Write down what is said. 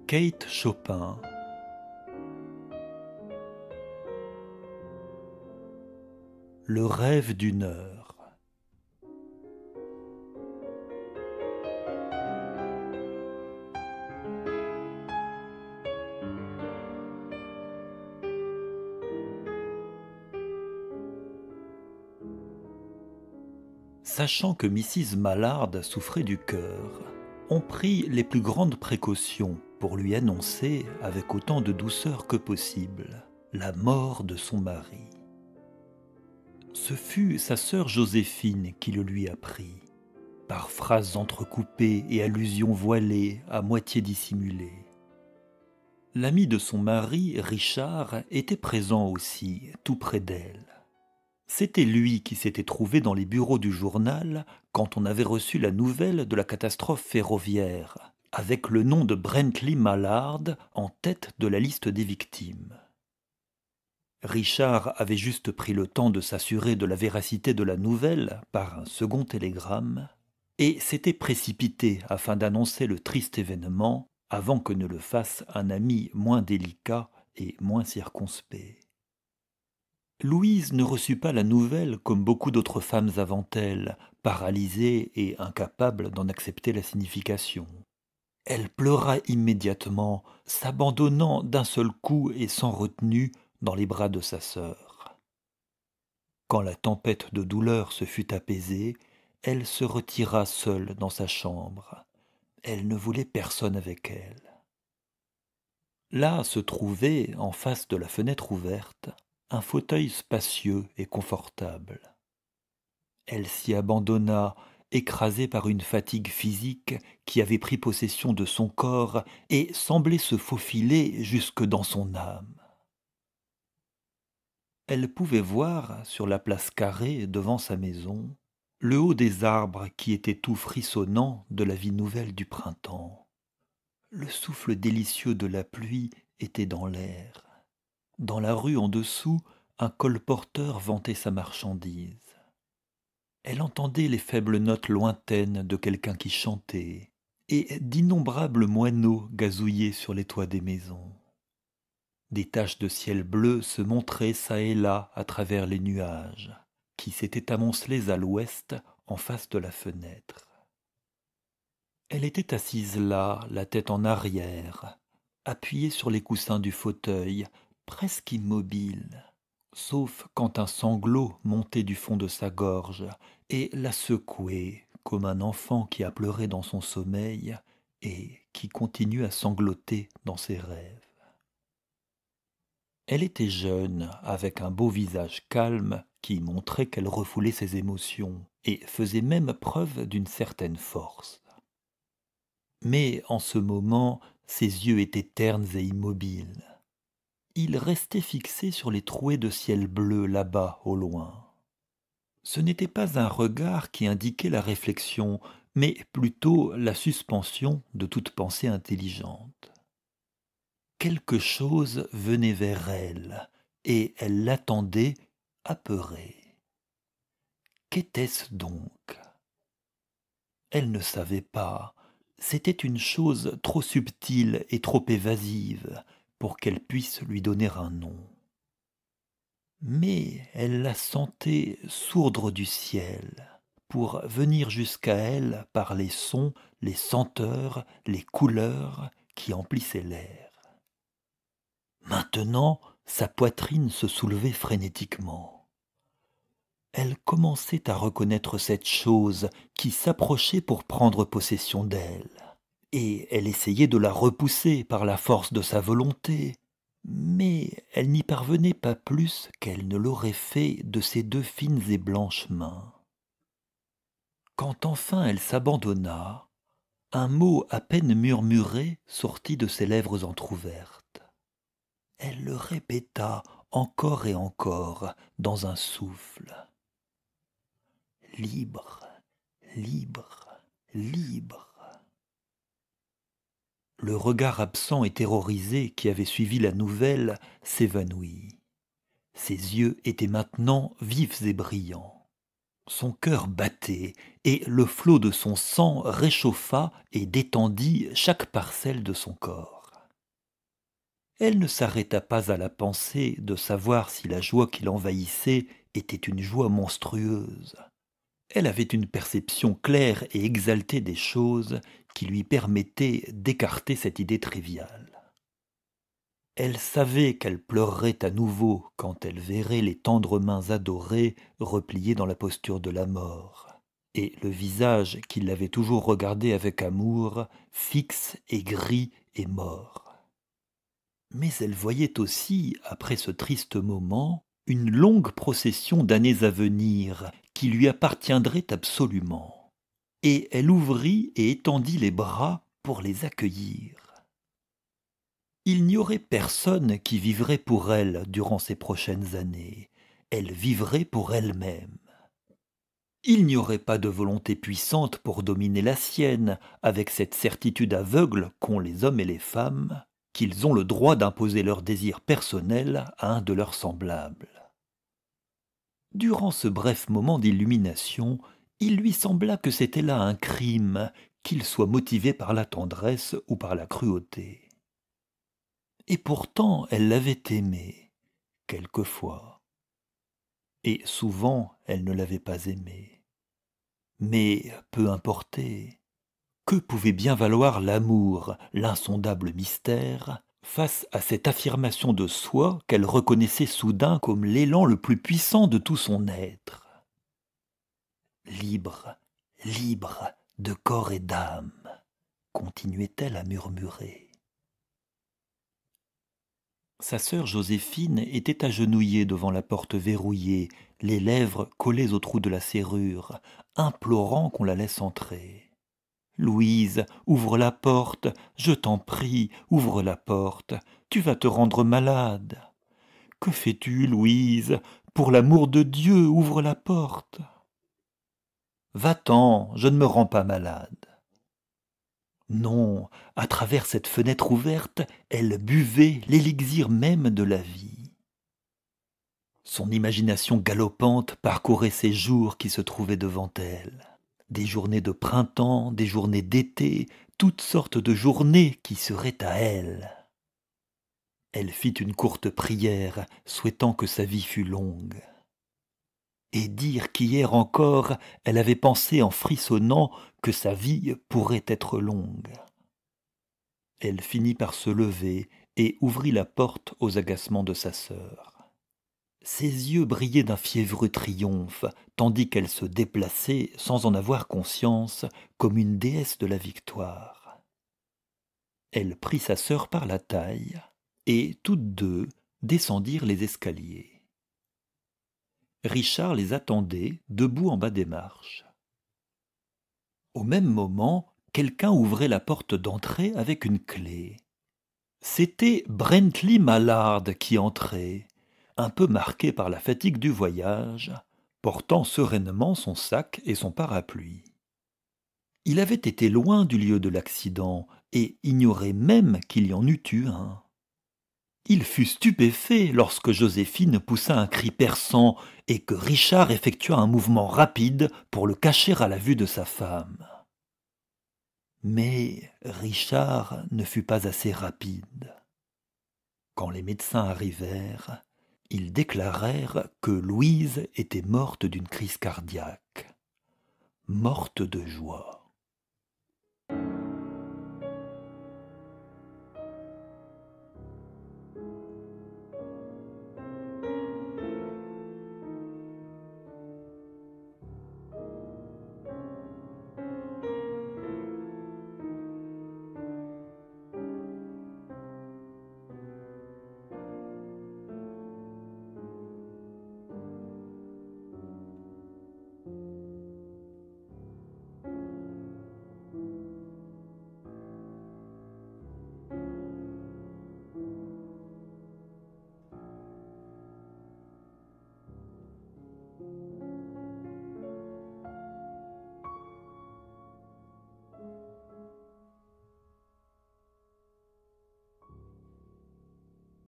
Kate Chopin. Le rêve d'une heure. Sachant que Mrs. Mallard souffrait du cœur, on prit les plus grandes précautions pour lui annoncer, avec autant de douceur que possible, la mort de son mari. Ce fut sa sœur Joséphine qui le lui apprit, par phrases entrecoupées et allusions voilées à moitié dissimulées. L'ami de son mari, Richard, était présent aussi, tout près d'elle. C'était lui qui s'était trouvé dans les bureaux du journal quand on avait reçu la nouvelle de la catastrophe ferroviaire, avec le nom de Brentley Mallard en tête de la liste des victimes. Richard avait juste pris le temps de s'assurer de la véracité de la nouvelle par un second télégramme et s'était précipité afin d'annoncer le triste événement avant que ne le fasse un ami moins délicat et moins circonspect. Louise ne reçut pas la nouvelle comme beaucoup d'autres femmes avant elle, paralysée et incapable d'en accepter la signification. Elle pleura immédiatement, s'abandonnant d'un seul coup et sans retenue dans les bras de sa sœur. Quand la tempête de douleur se fut apaisée, elle se retira seule dans sa chambre. Elle ne voulait personne avec elle. Là se trouvait, en face de la fenêtre ouverte, un fauteuil spacieux et confortable. Elle s'y abandonna, écrasée par une fatigue physique qui avait pris possession de son corps et semblait se faufiler jusque dans son âme. Elle pouvait voir, sur la place carrée devant sa maison, le haut des arbres qui étaient tout frissonnants de la vie nouvelle du printemps. Le souffle délicieux de la pluie était dans l'air. Dans la rue en dessous, un colporteur vantait sa marchandise. Elle entendait les faibles notes lointaines de quelqu'un qui chantait, et d'innombrables moineaux gazouillaient sur les toits des maisons. Des taches de ciel bleu se montraient çà et là à travers les nuages, qui s'étaient amoncelés à l'ouest en face de la fenêtre. Elle était assise là, la tête en arrière, appuyée sur les coussins du fauteuil, presque immobile, sauf quand un sanglot montait du fond de sa gorge et la secouait comme un enfant qui a pleuré dans son sommeil et qui continue à sangloter dans ses rêves. Elle était jeune, avec un beau visage calme qui montrait qu'elle refoulait ses émotions et faisait même preuve d'une certaine force. Mais en ce moment, ses yeux étaient ternes et immobiles. Ils restaient fixés sur les trouées de ciel bleu là-bas au loin. Ce n'était pas un regard qui indiquait la réflexion, mais plutôt la suspension de toute pensée intelligente. Quelque chose venait vers elle, et elle l'attendait, apeurée. Qu'était-ce donc? Elle ne savait pas. C'était une chose trop subtile et trop évasive pour qu'elle puisse lui donner un nom. Mais elle la sentait sourdre du ciel, pour venir jusqu'à elle par les sons, les senteurs, les couleurs qui emplissaient l'air. Maintenant, sa poitrine se soulevait frénétiquement. Elle commençait à reconnaître cette chose qui s'approchait pour prendre possession d'elle, et elle essayait de la repousser par la force de sa volonté, mais elle n'y parvenait pas plus qu'elle ne l'aurait fait de ses deux fines et blanches mains. Quand enfin elle s'abandonna, un mot à peine murmuré sortit de ses lèvres entr'ouvertes. Elle le répéta encore et encore dans un souffle. Libre, libre, libre. Le regard absent et terrorisé qui avait suivi la nouvelle s'évanouit. Ses yeux étaient maintenant vifs et brillants. Son cœur battait, et le flot de son sang réchauffa et détendit chaque parcelle de son corps. Elle ne s'arrêta pas à la pensée de savoir si la joie qui l'envahissait était une joie monstrueuse. Elle avait une perception claire et exaltée des choses qui lui permettait d'écarter cette idée triviale. Elle savait qu'elle pleurerait à nouveau quand elle verrait les tendres mains adorées repliées dans la posture de la mort, et le visage qui l'avait toujours regardée avec amour, fixe et gris et mort. Mais elle voyait aussi, après ce triste moment, une longue procession d'années à venir qui lui appartiendrait absolument. Et elle ouvrit et étendit les bras pour les accueillir. Il n'y aurait personne qui vivrait pour elle durant ces prochaines années. Elle vivrait pour elle-même. Il n'y aurait pas de volonté puissante pour dominer la sienne, avec cette certitude aveugle qu'ont les hommes et les femmes, qu'ils ont le droit d'imposer leurs désirs personnels à un de leurs semblables. Durant ce bref moment d'illumination, il lui sembla que c'était là un crime, qu'il soit motivé par la tendresse ou par la cruauté. Et pourtant elle l'avait aimé, quelquefois. Et souvent elle ne l'avait pas aimé. Mais peu importait. Que pouvait bien valoir l'amour, l'insondable mystère, face à cette affirmation de soi qu'elle reconnaissait soudain comme l'élan le plus puissant de tout son être? Libre, libre de corps et d'âme, continuait-elle à murmurer. Sa sœur Joséphine était agenouillée devant la porte verrouillée, les lèvres collées au trou de la serrure, implorant qu'on la laisse entrer. « Louise, ouvre la porte, je t'en prie, ouvre la porte, tu vas te rendre malade. Que fais-tu, Louise? Pour l'amour de Dieu, ouvre la porte. » « Va-t'en, je ne me rends pas malade. » Non, à travers cette fenêtre ouverte, elle buvait l'élixir même de la vie. Son imagination galopante parcourait ces jours qui se trouvaient devant elle. Des journées de printemps, des journées d'été, toutes sortes de journées qui seraient à elle. Elle fit une courte prière, souhaitant que sa vie fût longue. Et dire qu'hier encore, elle avait pensé en frissonnant que sa vie pourrait être longue. Elle finit par se lever et ouvrit la porte aux agacements de sa sœur. Ses yeux brillaient d'un fiévreux triomphe, tandis qu'elle se déplaçait, sans en avoir conscience, comme une déesse de la victoire. Elle prit sa sœur par la taille, et toutes deux descendirent les escaliers. Richard les attendait, debout en bas des marches. Au même moment, quelqu'un ouvrait la porte d'entrée avec une clé. C'était Brently Mallard qui entrait, un peu marqué par la fatigue du voyage, portant sereinement son sac et son parapluie. Il avait été loin du lieu de l'accident et ignorait même qu'il y en eût eu un. Il fut stupéfait lorsque Joséphine poussa un cri perçant et que Richard effectua un mouvement rapide pour le cacher à la vue de sa femme. Mais Richard ne fut pas assez rapide. Quand les médecins arrivèrent, ils déclarèrent que Louise était morte d'une crise cardiaque, morte de joie.